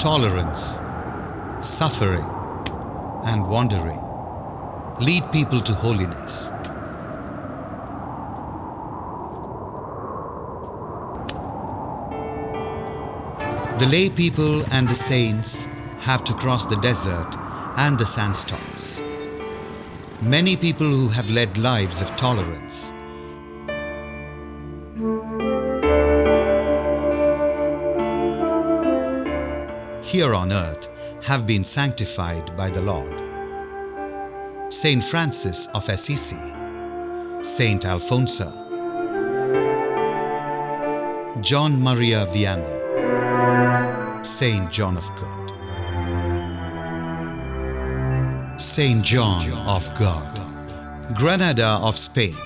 tolerance, suffering, and wandering lead people to holiness. The lay people and the saints have to cross the desert and the sandstorms. Many people who have led lives of tolerance here on earth have been sanctified by the Lord. Saint Francis of Assisi, Saint Alfonso, John Maria Vianney, Saint John of God, Saint John of God, Granada of Spain,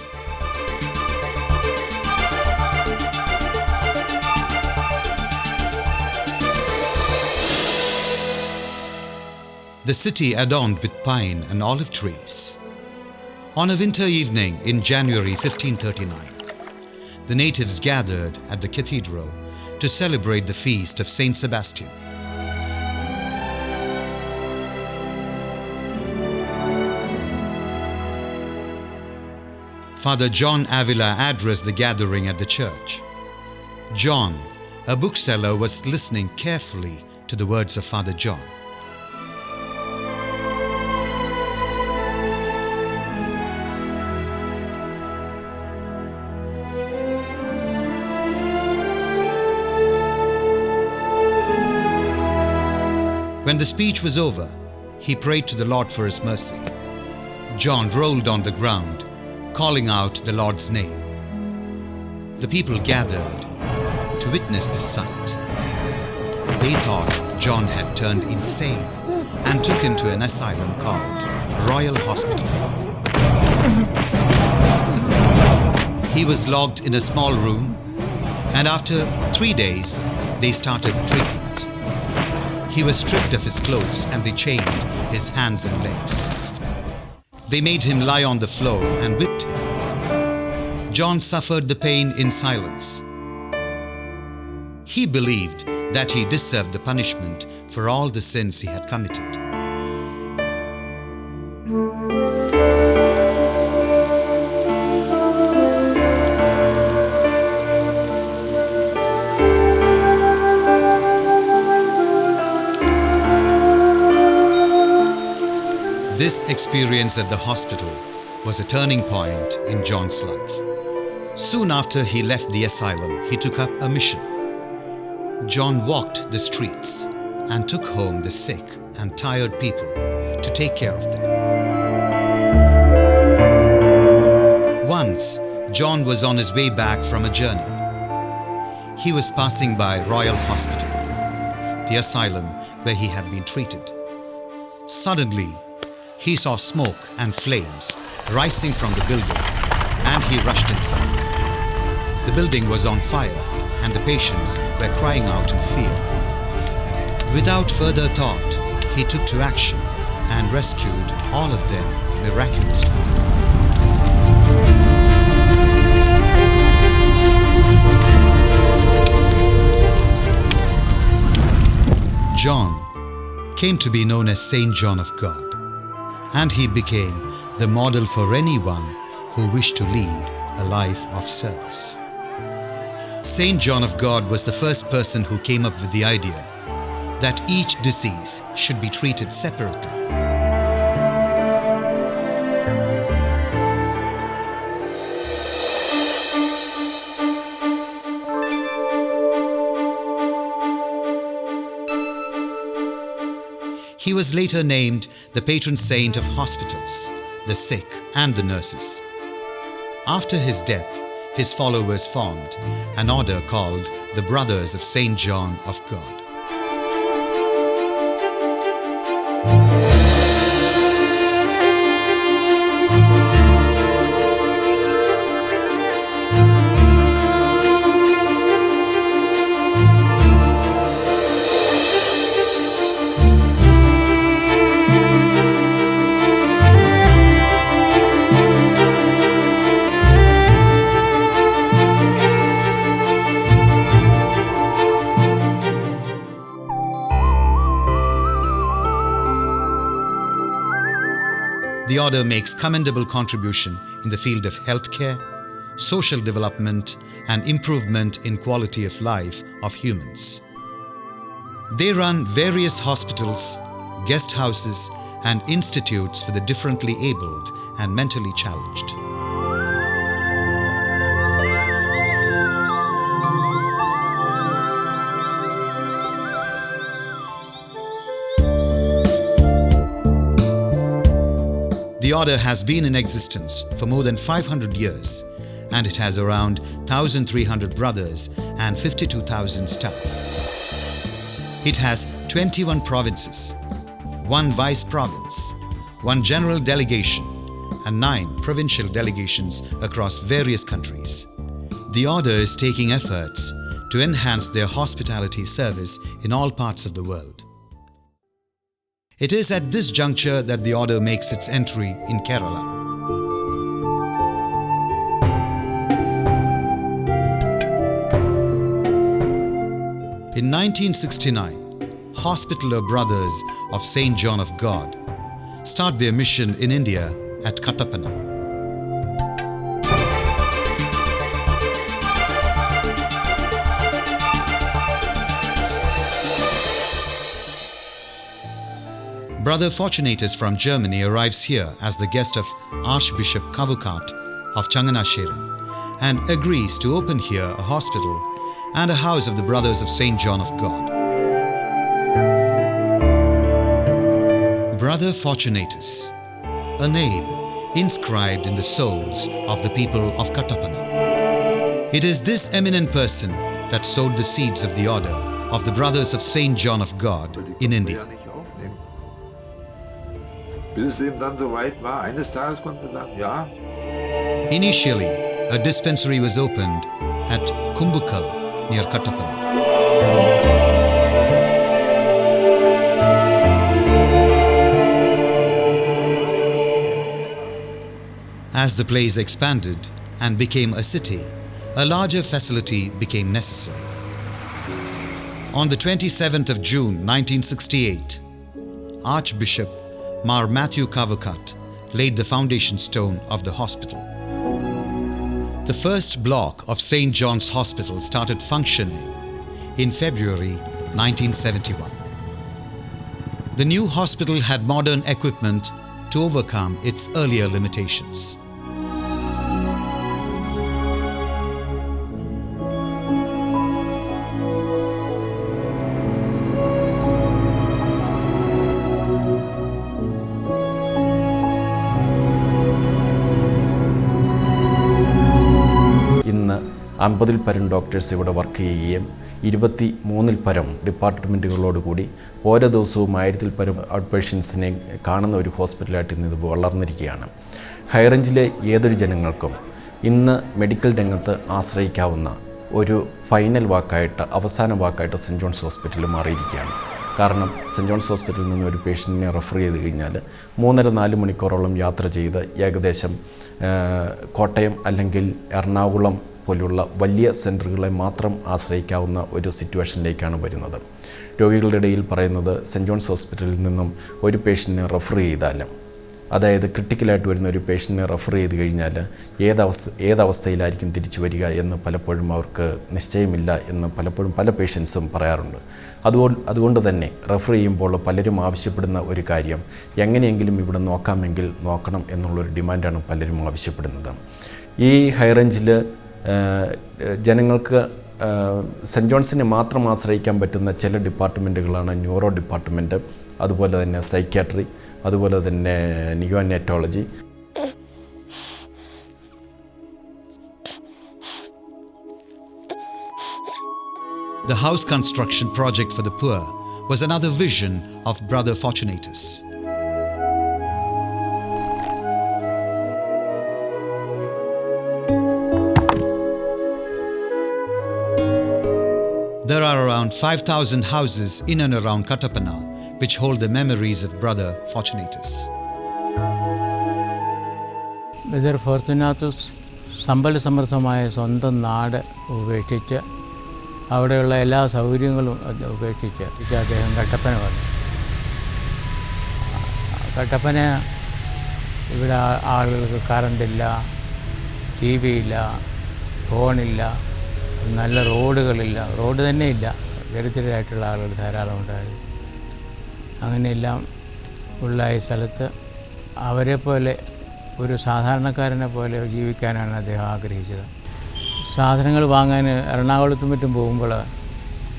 the city adorned with pine and olive trees. On a winter evening in January 1539, the natives gathered at the cathedral to celebrate the feast of Saint Sebastian. Father John Avila addressed the gathering at the church. John, a bookseller, was listening carefully to the words of Father John. When the speech was over, he prayed to the Lord for his mercy. John rolled on the ground, calling out the Lord's name. The people gathered to witness this sight. They thought John had turned insane and took him to an asylum called Royal Hospital. He was locked in a small room, and after 3 days, they started treatment. He was stripped of his clothes and they chained his hands and legs. They made him lie on the floor and whipped him. John suffered the pain in silence. He believed that he deserved the punishment for all the sins he had committed. This experience at the hospital was a turning point in John's life. Soon after he left the asylum, he took up a mission. John walked the streets and took home the sick and tired people to take care of them. Once, John was on his way back from a journey. He was passing by Royal Hospital, the asylum where he had been treated. Suddenly, he saw smoke and flames rising from the building, and he rushed inside. The building was on fire, and the patients were crying out in fear. Without further thought, he took to action and rescued all of them miraculously. John came to be known as Saint John of God, and he became the model for anyone who wished to lead a life of service. Saint John of God was the first person who came up with the idea that each disease should be treated separately. He was later named the patron saint of hospitals, the sick, and the nurses. After his death, his followers formed an order called the Brothers of Saint John of God. The order makes commendable contribution in the field of healthcare, social development, and improvement in quality of life of humans. They run various hospitals, guest houses, and institutes for the differently abled and mentally challenged. The order has been in existence for more than 500 years, and it has around 1,300 brothers and 52,000 staff. It has 21 provinces, 1 vice province, 1 general delegation, and 9 provincial delegations across various countries. The order is taking efforts to enhance their hospitality service in all parts of the world. It is at this juncture that the order makes its entry in Kerala. In 1969, Hospitaller Brothers of St. John of God start their mission in India at Kattappana. Brother Fortunatus from Germany arrives here as the guest of Archbishop Kavukat of Changanasheri and agrees to open here a hospital and a house of the Brothers of St. John of God. Brother Fortunatus, a name inscribed in the souls of the people of Kattappana. It is this eminent person that sowed the seeds of the order of the Brothers of St. John of God in India. Bis es eben dann so weit war, eines Tages konnten wir sagen, ja. Initially, a dispensary was opened at Kumbukal near Kattappana. As the place expanded and became a city, a larger facility became necessary. On the 27th of June 1968, Archbishop Mar Matthew Kavukat laid the foundation stone of the hospital. The first block of St. John's Hospital started functioning in February 1971. The new hospital had modern equipment to overcome its earlier limitations. അമ്പതിൽ പരം doctors ഇവിടെ work ചെയ്യുകയും 23-ൽ പരം ഡിപ്പാർട്ട്മെൻറ്റുകളോടുകൂടി ഓരോ ദിവസവും 1000-ൽ പരം out പേഷ്യൻസിനെ കാണുന്ന ഒരു ഹോസ്പിറ്റലായിട്ട് ഇന്ന് ഇത് വളർന്നിരിക്കുകയാണ്. ഹൈറേഞ്ചിലെ ഏതൊരു ജനങ്ങൾക്കും ഇന്ന് മെഡിക്കൽ രംഗത്ത് ആശ്രയിക്കാവുന്ന ഒരു ഫൈനൽ വാക്കായിട്ട് അവസാന വാക്കായിട്ട് സെൻറ്റ് ജോൺസ് ഹോസ്പിറ്റൽ മാറിയിരിക്കുകയാണ്. കാരണം സെൻറ്റ് ജോൺസ് ഹോസ്പിറ്റലിൽ നിന്ന് ഒരു പേഷ്യൻറ്റിനെ റെഫർ ചെയ്ത് കഴിഞ്ഞാൽ 3.5-4 മണിക്കൂറോളം യാത്ര ചെയ്ത് ഏകദേശം കോട്ടയം അല്ലെങ്കിൽ എറണാകുളം പോലുള്ള വലിയ സെൻറ്ററുകളെ മാത്രം ആശ്രയിക്കാവുന്ന ഒരു സിറ്റുവേഷനിലേക്കാണ് വരുന്നത്. രോഗികളുടെ ഇടയിൽ പറയുന്നത് സെൻറ്റ് ജോൺസ് ഹോസ്പിറ്റലിൽ നിന്നും ഒരു പേഷ്യൻറ്റിനെ റെഫർ ചെയ്താലും, അതായത് ക്രിട്ടിക്കലായിട്ട് വരുന്ന ഒരു പേഷ്യൻറ്റിനെ റെഫർ ചെയ്ത് കഴിഞ്ഞാൽ ഏതവസ്ഥയിലായിരിക്കും തിരിച്ചു വരിക എന്ന് പലപ്പോഴും അവർക്ക് നിശ്ചയമില്ല എന്ന് പലപ്പോഴും പല പേഷ്യൻസും പറയാറുണ്ട്. അതുകൊണ്ട് തന്നെ റെഫർ ചെയ്യുമ്പോൾ പലരും ആവശ്യപ്പെടുന്ന ഒരു കാര്യം, എങ്ങനെയെങ്കിലും ഇവിടെ നോക്കാമെങ്കിൽ നോക്കണം എന്നുള്ളൊരു ഡിമാൻഡാണ് പലരും ആവശ്യപ്പെടുന്നത്. ഈ ഹൈറേഞ്ചിൽ ജനങ്ങൾക്ക് സെൻറ്റ് ജോൺസിനെ മാത്രം ആശ്രയിക്കാൻ പറ്റുന്ന ചില ഡിപ്പാർട്ട്മെൻറ്റുകളാണ് ന്യൂറോ ഡിപ്പാർട്ട്മെൻറ്റ്, അതുപോലെ തന്നെ സൈക്യാട്രി, അതുപോലെ തന്നെ neonatology. The house construction project for the poor was another vision of Brother Fortunatus. There are around 5,000 houses in and around Kattappana which hold the memories of Brother Fortunatus. Brother Fortunatus സമ്പൽ സമൃദ്ധമായ സ്വന്തം നാട് ഉപേക്ഷിച്ച് അവിടെയുള്ള എല്ലാ സൗകര്യങ്ങളും ഉപേക്ഷിച്ച് അദ്ദേഹം കട്ടപ്പന വന്നു. കട്ടപ്പന ഇവിടെ ആളുകൾക്ക് കറണ്ടില്ല, TV ഇല്ല, ഫോണില്ല, നല്ല റോഡുകളില്ല, റോഡ് തന്നെ ഇല്ല. ദരിദ്രരായിട്ടുള്ള ആളുകൾ ധാരാളം ഉണ്ടായി. അങ്ങനെയെല്ലാം ഉള്ള ഈ സ്ഥലത്ത് അവരെ പോലെ ഒരു സാധാരണക്കാരനെ പോലെ ജീവിക്കാനാണ് അദ്ദേഹം ആഗ്രഹിച്ചത്. സാധനങ്ങൾ വാങ്ങാൻ എറണാകുളത്തും മറ്റും പോകുമ്പോൾ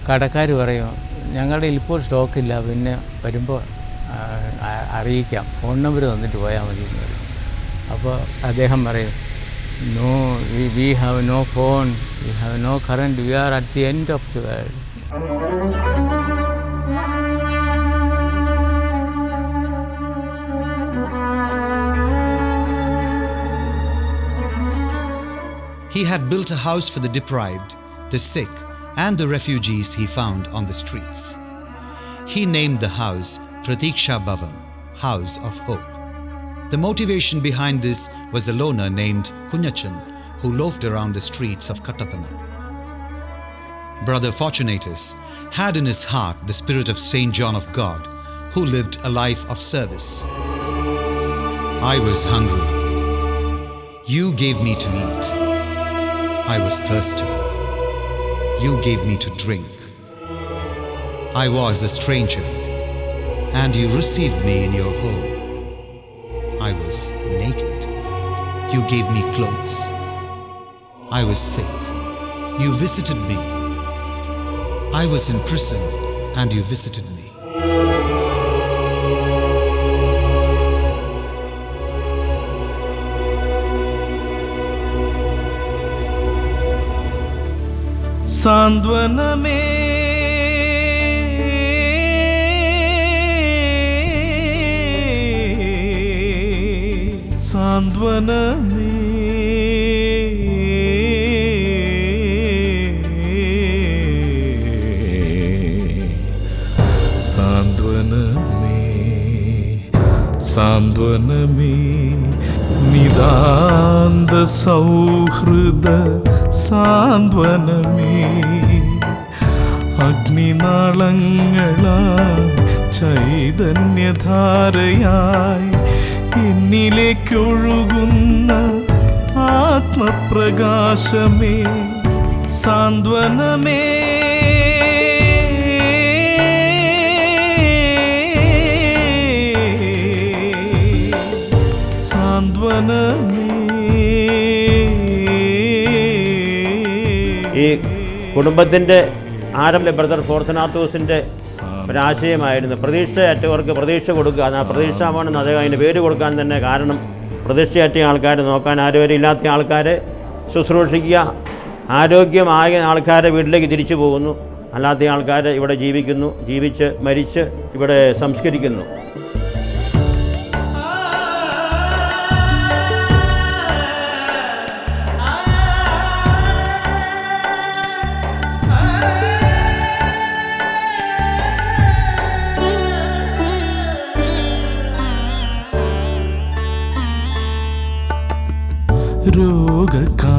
കടക്കാർ പറയും, ഞങ്ങളുടെ ഇപ്പോൾ സ്റ്റോക്കില്ല, പിന്നെ വരുമ്പോൾ അറിയിക്കാം, ഫോൺ നമ്പർ തന്നിട്ട് പോയാൽ മതി എന്ന് പറയും. അപ്പോൾ അദ്ദേഹം പറയും, no, we have no phone, we have no current, we are at the end of the world. He had built a house for the deprived, the sick, and the refugees he found on the streets. He named the house Pratiksha Bhavan, House of Hope. The motivation behind this was a loner named Kunyachan, who loafed around the streets of Kattapana. Brother Fortunatus had in his heart the spirit of Saint John of God, who lived a life of service. I was hungry. You gave me to eat. I was thirsty. You gave me to drink. I was a stranger, and you received me in your home. I was naked. You gave me clothes. I was sick. You visited me. I was in prison, and you visited me. സാന്ത്വനമേ സാന്ത്വനമേ സാന്ത്വനമേ സാന്ത്വനമേ നിതാന്ത സൗഹൃദ സാന്ത്വനമേ അഗ്നിനാളങ്ങളായി ചൈതന്യധാരയായി എന്നിലേക്കൊഴുകുന്ന ആത്മപ്രകാശമേ സാന്ത്വനമേ ഈ കുടുംബത്തിൻ്റെ ആരംഭ brother ഫോർത്തുനാത്തോസിൻ്റെ ഒരാശയമായിരുന്നു പ്രതീക്ഷയറ്റവർക്ക് പ്രതീക്ഷ കൊടുക്കുക. ആ പ്രതീക്ഷാവാണെന്ന് അദ്ദേഹം അതിന് പേര് കൊടുക്കാൻ തന്നെ കാരണം, പ്രതീക്ഷയറ്റ ആൾക്കാരെ നോക്കാൻ ആരോഗ്യം ഇല്ലാത്ത ആൾക്കാരെ ശുശ്രൂഷിക്കുക, ആരോഗ്യമായ ആൾക്കാരെ വീട്ടിലേക്ക് തിരിച്ചു പോകുന്നു, അല്ലാത്ത ആൾക്കാർ ഇവിടെ ജീവിക്കുന്നു, ജീവിച്ച് മരിച്ച് ഇവിടെ സംസ്കരിക്കുന്നു.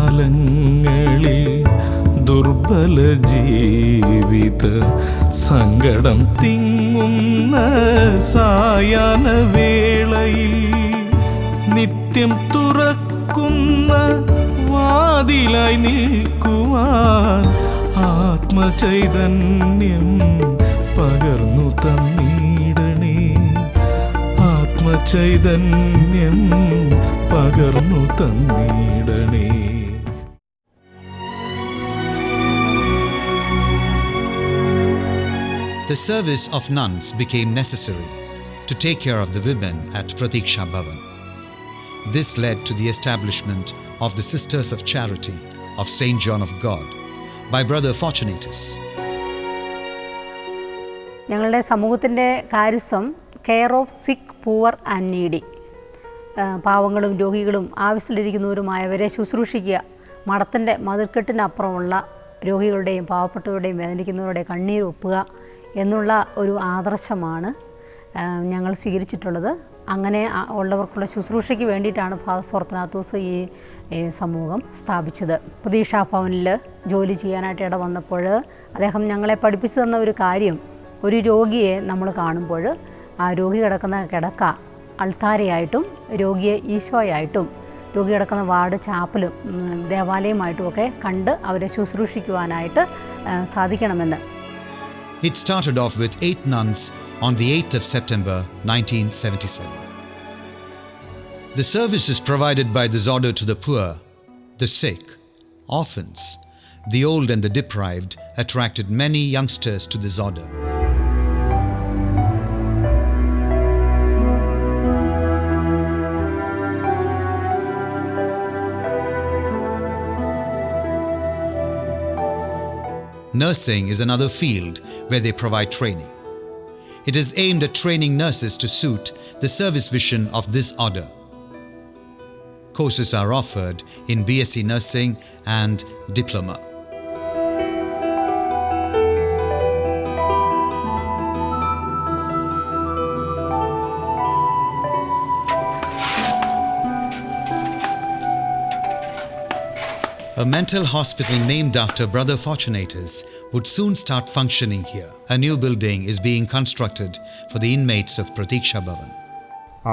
രോഗകാലങ്ങളിൽ ദുർബല ജീവിത സങ്കടം തിങ്ങുന്ന സായാഹ്നവേളയിൽ നിത്യം തുറക്കുന്ന വാതിലായി നിൽക്കുവാൻ ആത്മചൈതന്യം പകർന്നു തന്നിടണേ, ആത്മചൈതന്യം പകർന്നു തന്നിടണേ. The service of nuns became necessary to take care of the women at Pratiksha Bhavan. This led to the establishment of the Sisters of Charity of Saint John of God by Brother Fortunatus. ഞങ്ങളുടെ സമൂഹത്തിൻ്റെ കാര്യസ്ഥം care of സിക്ക് poor and needy, പാവങ്ങളും രോഗികളും ആവശ്യത്തിലിരിക്കുന്നവരുമായവരെ ശുശ്രൂഷിക്കുക. മഠത്തിൻ്റെ മതിൽക്കെട്ടിനപ്പുറമുള്ള രോഗികളുടെയും പാവപ്പെട്ടവരുടെയും വേദനിക്കുന്നവരുടെയും കണ്ണീരൊപ്പുക എന്നുള്ള ഒരു ആദർശമാണ് ഞങ്ങൾ സ്വീകരിച്ചിട്ടുള്ളത്. അങ്ങനെ ഉള്ളവർക്കുള്ള ശുശ്രൂഷയ്ക്ക് വേണ്ടിയിട്ടാണ് ഫാദർ ഫോർത്തുനാത്തോസ് ഈ സമൂഹം സ്ഥാപിച്ചത്. പ്രതീക്ഷാ ഭവനിൽ ജോലി ചെയ്യാനായിട്ട് ഇട വന്നപ്പോൾ അദ്ദേഹം ഞങ്ങളെ പഠിപ്പിച്ചു തന്ന ഒരു കാര്യം, ഒരു രോഗിയെ നമ്മൾ കാണുമ്പോൾ ആ രോഗി കിടക്കുന്ന കിടക്ക അൾത്താരയായിട്ടും രോഗിയെ ഈശോയായിട്ടും രോഗി കിടക്കുന്ന വാർഡ് ചാപ്പലും ദേവാലയമായിട്ടുമൊക്കെ കണ്ട് അവരെ ശുശ്രൂഷിക്കുവാനായിട്ട് സാധിക്കണമെന്ന്. It started off with 8 nuns on the 8th of September 1977. The service is provided by this order to the poor, the sick, orphans, the old and the deprived attracted many youngsters to this order. Nursing is another field where they provide training. It is aimed at training nurses to suit the service vision of this order. Courses are offered in BSc Nursing and Diploma. A mental hospital named after Brother Fortunatus would soon start functioning here. A new building is being constructed for the inmates of Pratiksha Bhavan.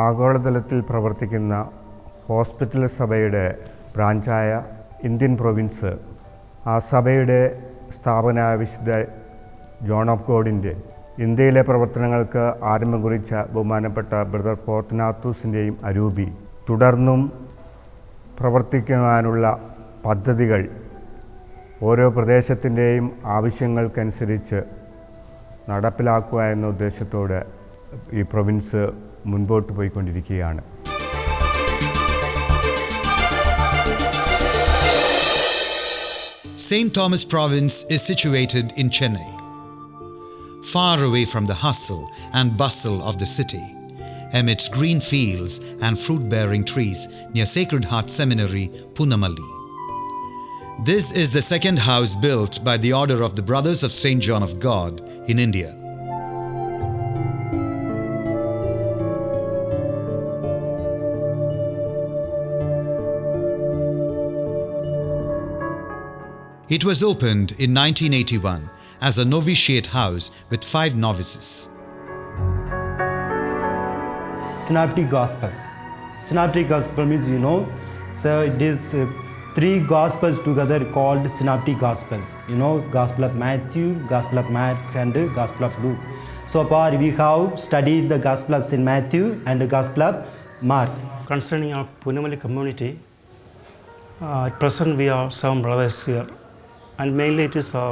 ആഗോളതലത്തിൽ പ്രവർത്തിക്കുന്ന hospital സഭയുടെ ബ്രാഞ്ചായ Indian province, ആ സഭയുടെ സ്ഥാപന വിശുദ്ധ John of ഗോഡിൻ്റെ ഇന്ത്യയിലെ പ്രവർത്തനങ്ങൾക്ക് ആരംഭം കുറിച്ച ബഹുമാനപ്പെട്ട ബ്രദർ ഫോർത്തുനാത്തൂസിൻ്റെയും അരൂപി തുടർന്നും പ്രവർത്തിക്കുവാനുള്ള പദ്ധതികൾ ഓരോ പ്രദേശത്തിൻ്റെയും ആവശ്യങ്ങൾക്കനുസരിച്ച് നടപ്പിലാക്കുക എന്ന ഉദ്ദേശത്തോടെ ഈ പ്രൊവിൻസ് മുൻപോട്ട് പോയിക്കൊണ്ടിരിക്കുകയാണ്. St. Thomas Province is situated in Chennai, far away from the hustle and bustle of the city, amidst green fields and fruit-bearing trees near Sacred Heart Seminary, Punamalli. This is the second house built by the order of the Brothers of St. John of God in India. It was opened in 1981 as a novitiate house with 5 novices. Synoptic Gospels. Synoptic Gospel means, so it is 3 Gospels together called Synoptic Gospels. Gospel of Matthew, Gospel of Mark and Gospel of Luke. So far we have studied the Gospel of St. Matthew and the Gospel of Mark. Concerning our Punamalli community, at present we are 7 brothers here, and mainly it is our